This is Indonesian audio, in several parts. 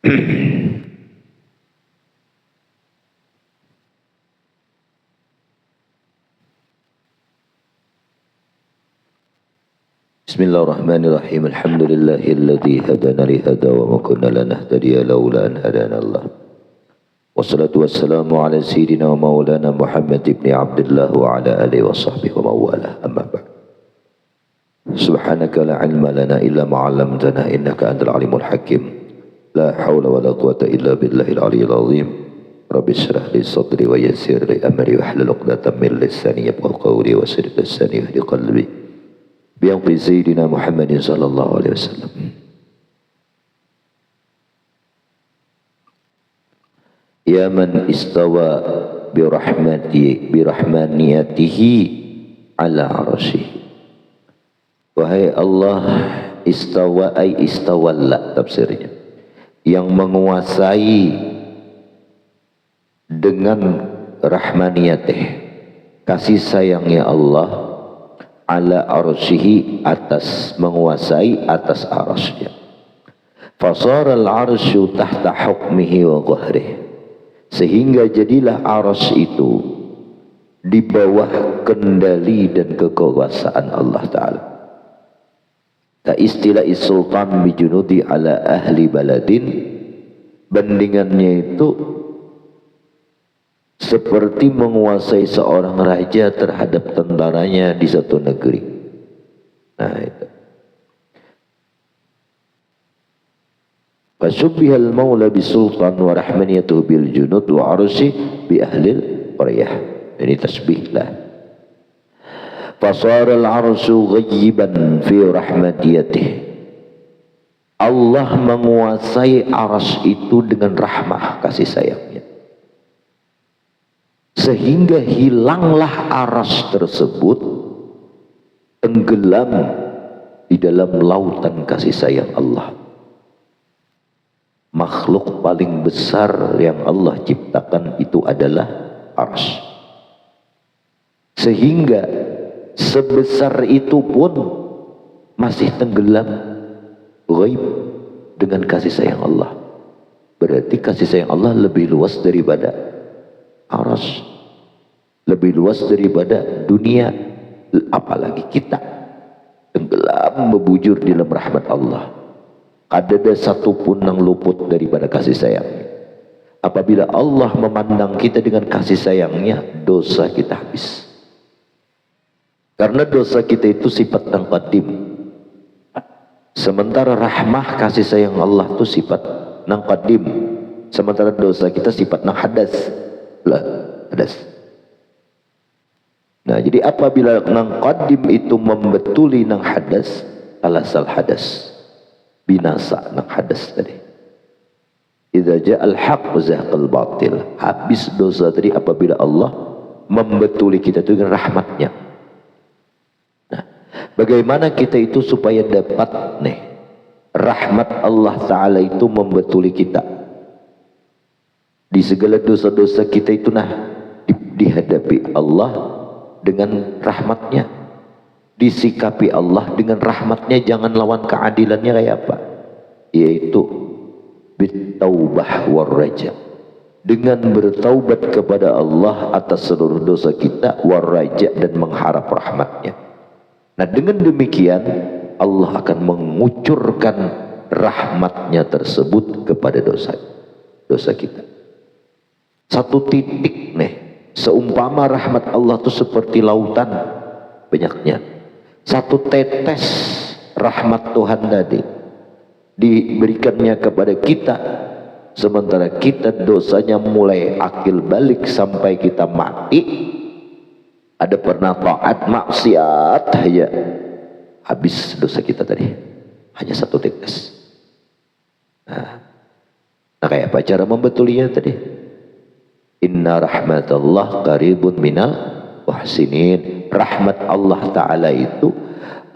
Bismillahirrahmanirrahim. Alhamdulillahilladzi hadana li hada wa ma kunna lanahtadiya laula an hadana Allah. Wassalatu wassalamu ala sayyidina wa maulana Muhammad ibn Abdullah wa ala alihi wa sahbihi wa mawala. Amma ba'd. Subhanaka la ilma lana illa ma 'allamtana innaka antal alimul hakim. La haula wa la quwwata illa billahil aliyyil azim. Rabbi shrah li sadri wa yassir li amri wa hlul 'uqdatam min lisani yafqahu qawli wa saddid lisani wa hdi qalbi. Bi'aqi Sayyidina Muhammadin sallallahu alaihi wasallam. Ya man istawa birahmaniyatihi ala arsyihi. Wahai Allah, istawa ay istawalla tafsirnya, yang menguasai dengan rahmaniyatih, kasih sayangnya Allah, ala arsyihi, atas, menguasai atas arsy-Nya. Fasara al-arsyu tahta hukmihi wa qahrihi, sehingga jadilah arsy itu di bawah kendali dan kekuasaan Allah Ta'ala. Ta istilah sultan bijunudi ala ahli baladin, bandingannya itu seperti menguasai seorang raja terhadap tentaranya di satu negeri. Nah itu. Fasubbihal maula bisultan wa rahmaniyatuhu bil junud wa arsy bi ahlil qaryah. Ini tasbih lah. Fasara al-arsyu ghayyiban fi rahmatiyatihi. Allah menguasai arsy itu dengan rahmah, kasih sayangnya, sehingga hilanglah arsy tersebut, tenggelam di dalam lautan kasih sayang Allah. Makhluk paling besar yang Allah ciptakan itu adalah arsy, sehingga sebesar itu pun masih tenggelam ghaib dengan kasih sayang Allah. Berarti kasih sayang Allah lebih luas daripada arsy, lebih luas daripada dunia, apalagi kita tenggelam membujur di dalam rahmat Allah. Ada satu pun yang luput daripada kasih sayangnya. Apabila Allah memandang kita dengan kasih sayangnya, dosa kita habis. Karena dosa kita itu sifat yang qadim, sementara rahmah kasih sayang Allah itu sifat yang qadim, sementara dosa kita sifat yang hadas. Hadas. Nah, jadi apabila nang qadim itu membetuli nang hadas, alasal hadas, binasa nang hadas tadi. Idza ja'al haqq zahaqal batil, habis dosa tadi apabila Allah membetuli kita itu dengan rahmatnya. Nah, bagaimana kita itu supaya dapat nih rahmat Allah Ta'ala itu membetuli kita di segala dosa-dosa kita itu, nah dihadapi Allah dengan rahmatnya, disikapi Allah dengan rahmatnya, jangan lawan keadilannya. Kayak apa? Yaitu bitaubah war raja, dengan bertaubat kepada Allah atas seluruh dosa kita, war raja, dan mengharap rahmatnya. Nah, dengan demikian Allah akan mengucurkan rahmatnya tersebut kepada dosa kita. Satu titik nih, seumpama rahmat Allah itu seperti lautan banyaknya, satu tetes rahmat Tuhan tadi diberikannya kepada kita, sementara kita dosanya mulai akil balik sampai kita mati, ada pernah taat maksiat aja, habis dosa kita tadi, hanya satu tetes. Nah kayak apa cara membetulinya tadi? Inna rahmatallah qaribun minal muhsinin. Rahmat Allah Ta'ala itu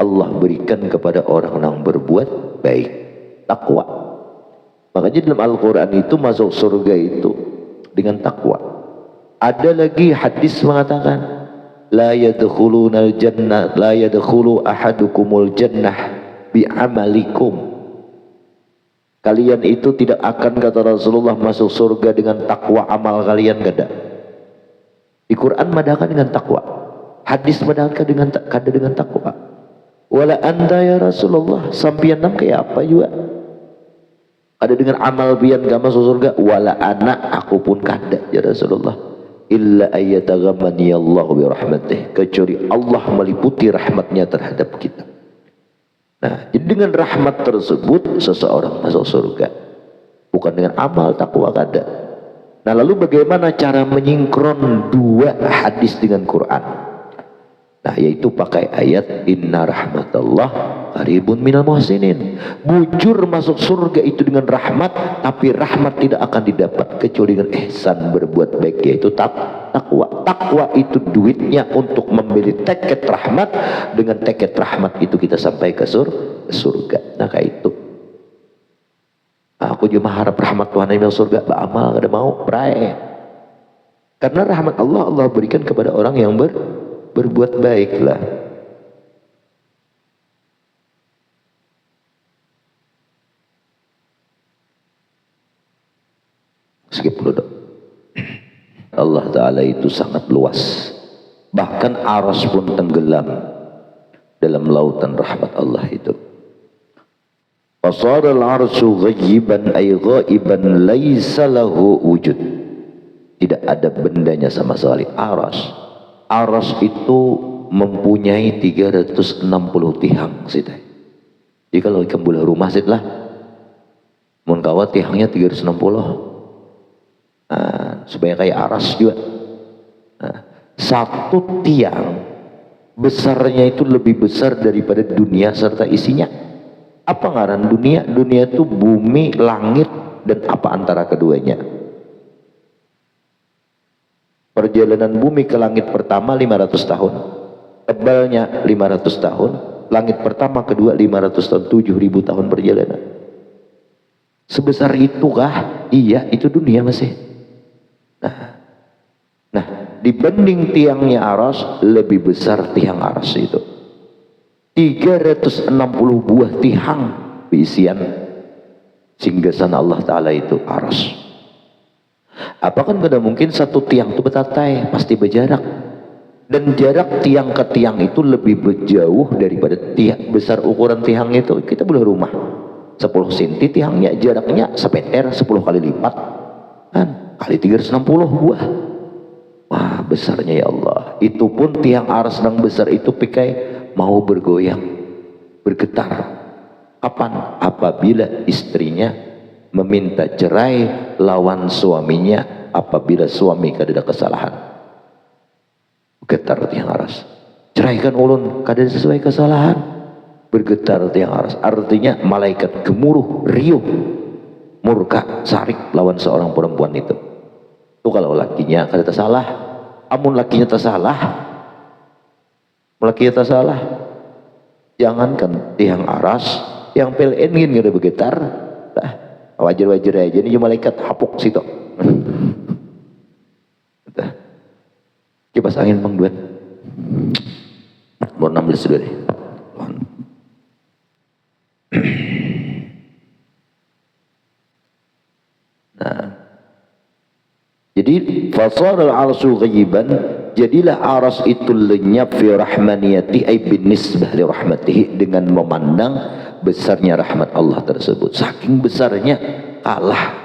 Allah berikan kepada orang yang berbuat baik, takwa. Makanya dalam Al-Quran itu masuk surga itu dengan takwa. Ada lagi hadis mengatakan, la yadkhulunal jannah, la yadkhulu ahadukumul jannah bi'amalikum. Kalian itu tidak akan, kata Rasulullah, masuk surga dengan takwa amal kalian, kada. Di Quran madahkan dengan takwa, hadis madahkan dengan kada dengan takwa. Wala anda ya Rasulullah, sampian nam kayak apa juga? Ada dengan amal bian gak masuk surga. Wala anak, aku pun kada ya Rasulullah. Illa ayyataghammani Allah bi rahmatih, kecuali Allah meliputi rahmatnya terhadap kita. Nah, jadi dengan rahmat tersebut seseorang masuk surga, bukan dengan amal takwa kada. Nah, lalu bagaimana cara menyingkron dua hadis dengan Quran? Nah, yaitu pakai ayat inna rahmatallah qaribun minal muhsinin. Bujur masuk surga itu dengan rahmat, tapi rahmat tidak akan didapat kecuali dengan ihsan, berbuat baik, yaitu takwa. Takwa itu duitnya untuk membeli tiket rahmat. Dengan tiket rahmat itu kita sampai ke surga. Nah, kayak itu. Aku cuma harap rahmat Tuhan yang masuk surga, beramal kada mau, berai. Karena rahmat Allah berikan kepada orang yang berbuat baiklah. Skip dulu dong. Allah Ta'ala itu sangat luas, bahkan aras pun tenggelam dalam lautan rahmat Allah itu. Fasara al-arsyu ghaiban ay ghaiban laisa lahu wujud. Tidak ada bendanya sama sekali. Aras itu mempunyai 360 tihang sita. Jadi kalau ikan bola rumah sitlah mun kawa tihangnya 360. Nah, supaya kayak aras juga. Nah, satu tiang besarnya itu lebih besar daripada dunia serta isinya. Apa ngaran dunia? Dunia itu bumi, langit, dan apa antara keduanya. Perjalanan bumi ke langit pertama 500 tahun, tebalnya 500 tahun. Langit pertama, kedua 500 tahun, 7.000 tahun perjalanan. Sebesar itukah? Iya, itu dunia masih. Nah, dibanding tiangnya aras, lebih besar tiang aras itu. 360 buah tihang isian singgasan Allah Ta'ala itu aras. Apakah kada mungkin satu tiang itu betatai, pasti berjarak. Dan jarak tiang ke tiang itu lebih jauh daripada tiang besar ukuran tiang itu. Kita boleh rumah 10 cm tiangnya, jaraknya sepeter 10 kali lipat kan, kali 360 buah. Wah, besarnya ya Allah. Itu pun tiang aras yang besar itu pikai mau bergoyang, bergetar. Kapan? Apabila istrinya meminta cerai lawan suaminya, apabila suami kada ada kesalahan. Getar tiang aras. Ceraikan ulun, kada sesuai kesalahan. Bergetar tiang aras. Artinya malaikat gemuruh, riuh, murka, sarik lawan seorang perempuan itu. Itu kalau lakinya kada tersalah. Amun lakinya tersalah, laki tersalah, jangankan tiang aras, yang PLN gini kada bergetar. Nah, wajar-wajar aja ini malaikat hapuk situ. Kipas angin bang duan. Nomor 16 dulu deh. Nah, jadi fasar al-arsyu ghaiban, jadilah aras itu lenyap fi rahmaniyati ay binisbah li rahmatihi, dengan memandang besarnya rahmat Allah tersebut. Saking besarnya kalah,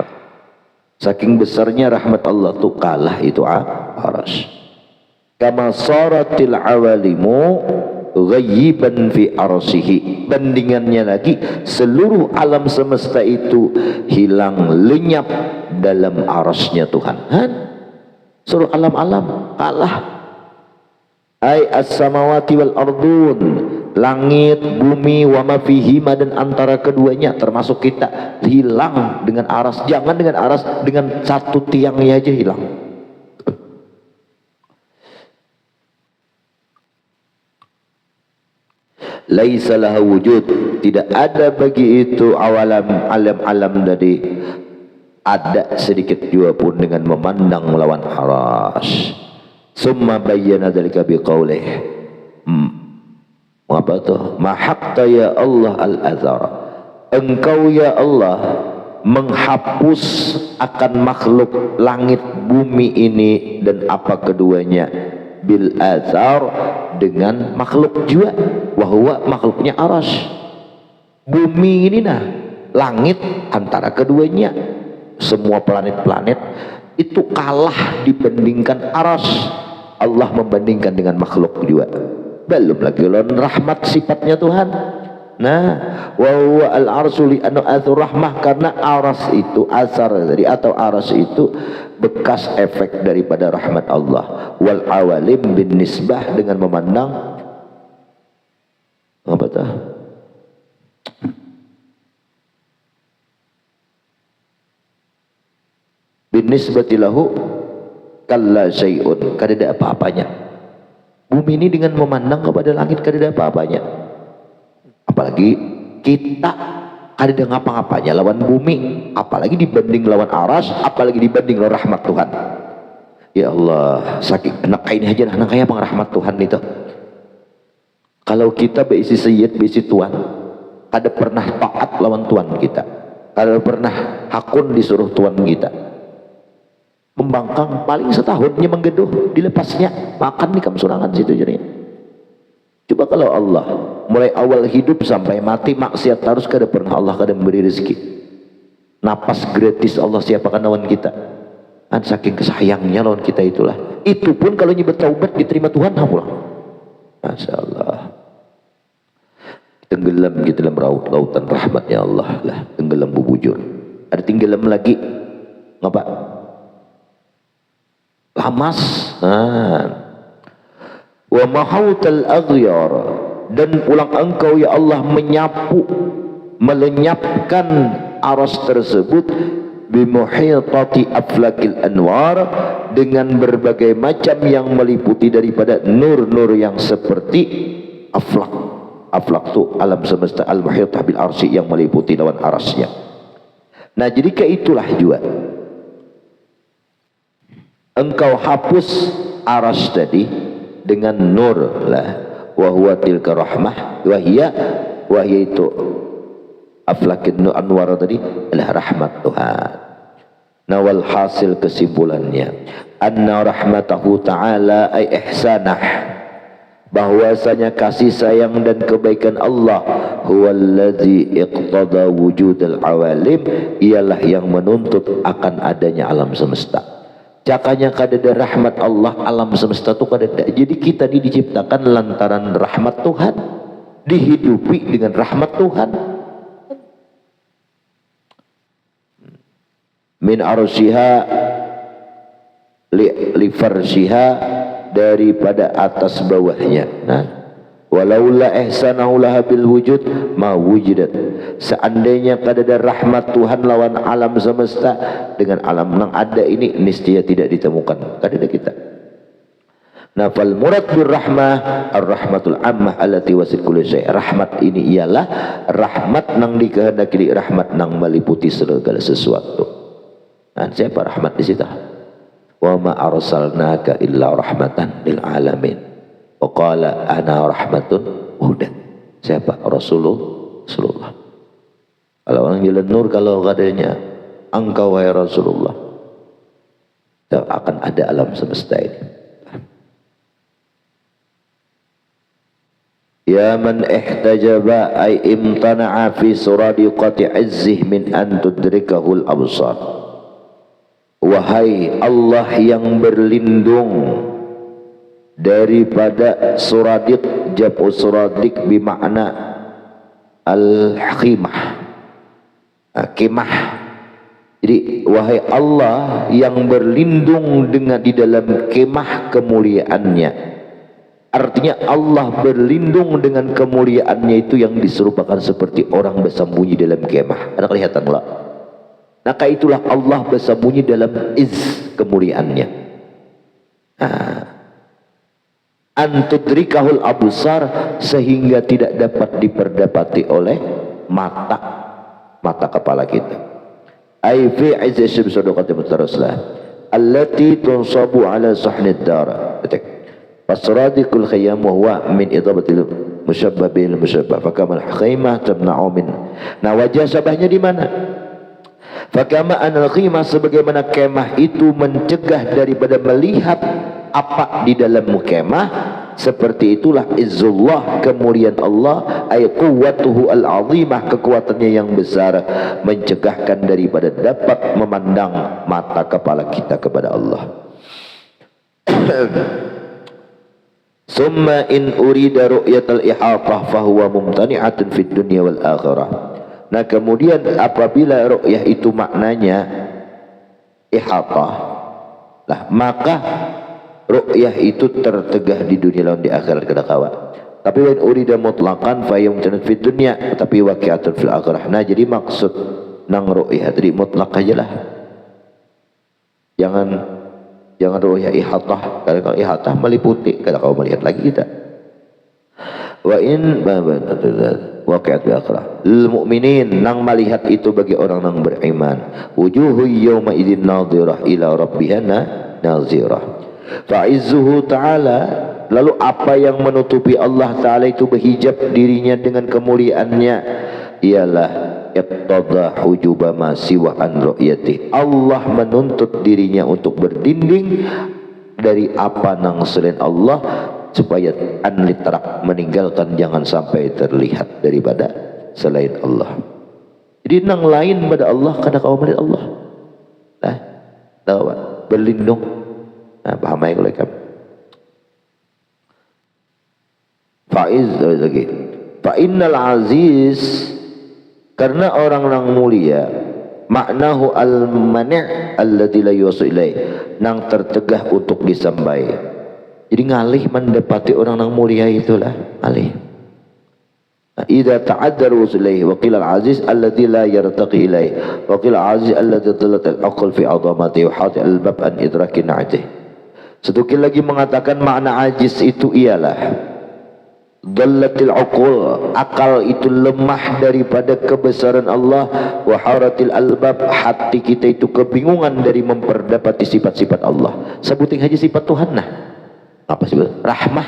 saking besarnya rahmat Allah itu kalah itu aras. Kama saratil awalimu ghaiban fi arsihi, bandingannya lagi seluruh alam semesta itu hilang lenyap dalam arasnya Tuhan. Seluruh alam-alam kalah. Ai as-samawati wal ardun, langit, bumi, wa ma fihima, dan antara keduanya termasuk kita, hilang dengan aras. Jangan dengan aras, dengan satu tiangnya aja hilang. Laisa lahu wujud, tidak ada bagi itu alam dari ada sedikit juga pun dengan memandang melawan aras. Summa bayyana dzalika biqaulih. Apa tuh? Mahaqta ya Allah al-azhar. Engkau ya Allah menghapus akan makhluk langit bumi ini dan apa keduanya bil azar dengan makhluk juga, wahwa makhluknya aras. Bumi ini nah langit antara keduanya, semua planet-planet itu kalah dibandingkan aras. Allah membandingkan dengan makhluk juga, belum lagi lawan rahmat sifatnya Tuhan. Nah, wa huwa al-arsyu li anathu rahmah, karena aras itu asar dari atau aras itu bekas efek daripada rahmat Allah. Wal awalim bin nisbah, dengan memandang apa tah? Bin nisbati lahu kalla syai'un, kada ada apa-apanya. Bumi ini dengan memandang kepada langit kada ada apa-apanya. Apalagi kita kada ada ngapa-ngapanya lawan bumi, apalagi dibanding lawan aras, apalagi dibanding lawan rahmat Tuhan. Ya Allah, sakit anak ini aja anak kayak bang rahmat Tuhan itu. Kalau kita berisi sayyid, berisi Tuhan, kada pernah taat lawan Tuhan kita, kada pernah hakun disuruh Tuhan kita. Membangkang paling setahunnya menggeduh, dilepasnya makan di kamsurangan situ jadinya. Coba kalau Allah mulai awal hidup sampai mati maksiat terus, kada pernah Allah kada memberi rezeki. Napas gratis Allah siapakan lawan kita. Kan saking kesayangnya lawan kita itulah. Itu pun kalau nyebut taubat diterima Tuhan pulang. Masya Allah. Tenggelam kita dalam lautan rahmatnya Allah lah. Tenggelam bubujur. Ada tenggelam lagi. Ngapa? Lamas. Wa mahautal aghyar, dan pulang engkau ya Allah menyapu, melenyapkan aras tersebut bimuhitati aflakil anwar, dengan berbagai macam yang meliputi daripada nur-nur yang seperti aflak. Aflak tu alam semesta, al-muhitah bil arsy, yang meliputi lawan arasnya. Nah jadi itulah juga engkau hapus aras tadi dengan nur lah, wa huwa tilka rahmah, wa hiya itu aflakin anwar tadi adalah rahmat Tuhan. Nawal hasil kesimpulannya anna rahmatahu ta'ala ay ihsanah, bahwasanya kasih sayang dan kebaikan Allah huwallazi iqtada wujudal awalim, ialah yang menuntut akan adanya alam semesta. Cakanya kadada rahmat Allah, alam semesta itu kadada. Jadi kita ini diciptakan lantaran rahmat Tuhan, dihidupi dengan rahmat Tuhan. Min arsyiha li farsyiha, daripada atas bawahnya. Nah, walaula ihsanahu laha bil wujud ma wujidat, seandainya kadada rahmat Tuhan lawan alam semesta, dengan alam yang ada ini niscaya tidak ditemukan kadada kita. Nah, fal murad bir rahmah ar-rahmatul ammah allati wasit kulli syai'. Rahmat ini ialah rahmat nang dikehendaki, rahmat nang meliputi segala sesuatu. Nah, siapa rahmat di situ? Wa ma arsalnaka illa rahmatan lil alamin. Wa qala ana rahmatun hudan. Siapa? Rasulullah. Kalau orang jalan nur, kalau katanya engkau wahai Rasulullah, tak akan ada alam semesta ini. Ya man ihtajaba ay imtana'a fi suradiqati izzih min an tudrikahul absar. Wahai Allah yang berlindung daripada suradiq, jam'u suradiq bimakna al-khimah, khimah. Jadi wahai Allah yang berlindung dengan di dalam khimah kemuliaannya, artinya Allah berlindung dengan kemuliaannya itu yang diserupakan seperti orang bersembunyi dalam khimah. Ada kelihatan enggak? Maka itulah Allah bersembunyi dalam kemuliaannya. Antudrikahul absar, sehingga tidak dapat diperdapati oleh mata kepala kita. Ai fi izzi syamsi sadaqati mutaraslah allati tunsabu ala sahnid dar. Fasradiqul khayyam wa huwa min idabatil musyabbah bil musyabbah. Fakamal khaymah tamna'u min. Nah, wajah syabahnya di mana? Fakama anal khimah, sebagaimana kemah itu mencegah daripada melihat apa di dalam kemah, seperti itulah izzullah, kemuliaan Allah, ay quwwatuhu al-azimah, kekuatannya yang besar, mencegahkan daripada dapat memandang mata kepala kita kepada Allah. Summa in urida ru'yatal ihatah fahuwa mumtani'atun fid dunya wal akhirah. Nah, kemudian apabila ru'yah itu maknanya ihatah, lah maka ru'yah itu tertegah di dunia lawan di akhirat kada kawa. Tapi wa in urida mutlaqan fa yumtani'atun fid dunya tapi waqi'atun fil akhirah. Nah, jadi maksud nang ru'yah tadi mutlak aja lah. Jangan ru'yah ihatah. Kalau ihatah meliputi, kada kau melihat lagi kita. Wa in waqi'at bi akhirah lil mu'minin, nang melihat itu bagi orang nang beriman. Wujuhu yawma idzin nadhirah ila rabbiha nazirah. Fa'izzuhu ta'ala, lalu apa yang menutupi Allah Ta'ala itu berhijab dirinya dengan kemuliaannya ialah iqtada hujuba ma siwa an ru'yati. Allah menuntut dirinya untuk berdinding dari apa nang selain Allah, supaya anlitrak, meninggalkan, jangan sampai terlihat daripada selain Allah. Jadi nang lain pada Allah kada kau melihat Allah. Nah, tahu berlindung. Nah, paham ya kalau kamu. Faiz lagi. Fa innal aziz, karena orang yang mulia, maknahu al-mani' alladzi la yusil ilaih, nang tertegah untuk disambai. Jadi ngalih mendapati orang yang mulia itulah ngalih. Idza ta'addaru ilaih wa qila al-aziz alladzi la yartaqi ilaih wa qila al-aziz alladzi dallat al-aql fi 'azamati wa hati al-bab an idraki na'atihi. Sedikit lagi mengatakan makna ajiz itu ialah dallatil uqul, akal itu lemah daripada kebesaran Allah, wa haratil albab, hati kita itu kebingungan dari memperdapati sifat-sifat Allah. Sebutin aja sifat Tuhan. Nah, apa sih? Rahmah.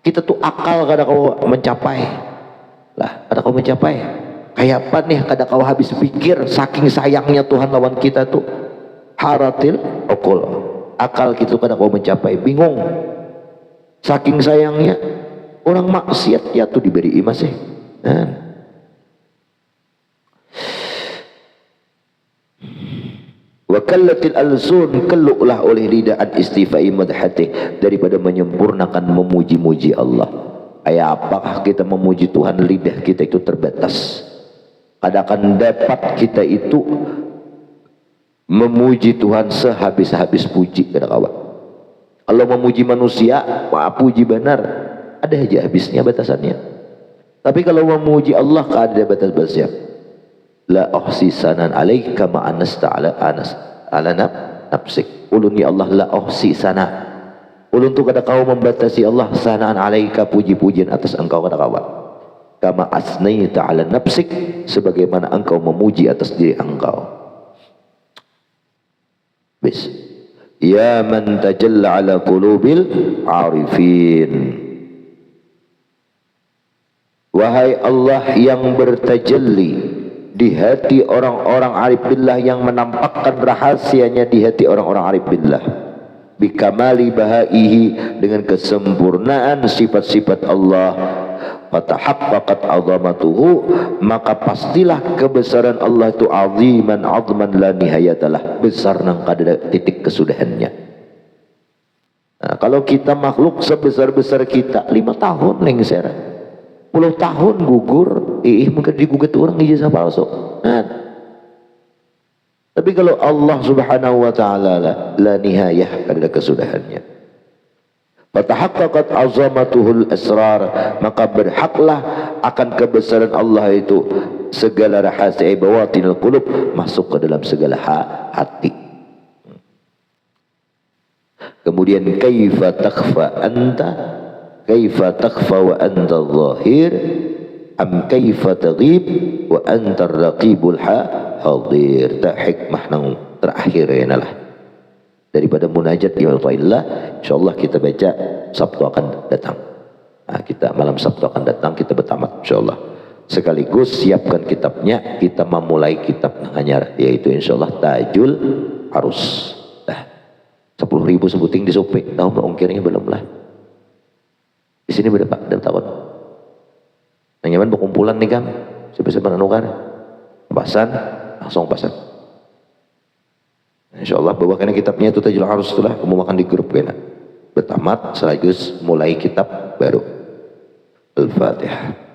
Kita tuh akal kada kau mencapai. Lah, kada kau mencapai. Kayak apa nih kada kau habis pikir saking sayangnya Tuhan lawan kita tuh. Haratil uqul, akal kita kada kau mencapai, bingung. Saking sayangnya. Orang maksiat ya tuh diberi imas sih. Wa kallatil alsun, keluklah oleh lidah an istifai madhati, daripada menyempurnakan memuji-muji Allah. Apakah kita memuji Tuhan, lidah kita itu terbatas. Kadang dapat kita itu memuji Tuhan sehabis-habis puji kadang-kadang. Kalau memuji manusia, wah puji benar, ada aja habisnya batasannya. Tapi kalau memuji Allah ada batas-batasnya. La uhsi sanan alaika ma anasta ala nafsik. Ulun ya Allah la uhsi sana. Ulun tu kada kau membatasi Allah sanaan alaika, puji-pujian atas engkau kada kau. Kama asnaita ala nafsik, sebagaimana engkau memuji atas diri engkau. Bis. Ya man tajalla ala qulubil arifin. Wahai Allah yang bertajalli di hati orang-orang arif billah, yang menampakkan rahasianya di hati orang-orang arif billah, bikamali bahaihi, dengan kesempurnaan sifat-sifat Allah, fatahaqqaqat azamatuhu, maka pastilah kebesaran Allah itu aziman azman la nihayatalah, besar nang kada titik kesudahannya. Nah, kalau kita makhluk sebesar-besar kita 5 tahun lengser, 10 tahun gugur, mungkin digugat orang ijazah palsu. Nah, tapi kalau Allah subhanahu wa ta'ala la nihayah, kada kesudahannya. Fatahaqqaqat azamatuhul asrar, maka berhaklah akan kebesaran Allah itu segala rahasia bawatinul qulub, masuk ke dalam segala hati. Kemudian kaifa takhfa anta, kaifa takhfa wa anta zahir, am kaifa taghib wa anta raqibul hadir. Tak hikmah nang terakhir ya lah daripada munajat ya Allah, insyaallah kita baca Sabtu akan datang. Nah, kita malam Sabtu akan datang, kita bertamat insyaallah. Sekaligus siapkan kitabnya, kita memulai kitab anyar, yaitu insyaallah Tajul Arus. Dah 10.000 sebuting di Sope, tahu ongkirnya belum lah. Di sini berapa? Dan tahun. Nyaman berkumpulan nih kan, siapa-siapa nanukar, pasan, langsung pasan. Insyaallah bawakan kitabnya itu Tajul Arus itulah, kamu makan di grup kena. Bertamat, sekaligus mulai kitab baru. Al-Fatihah.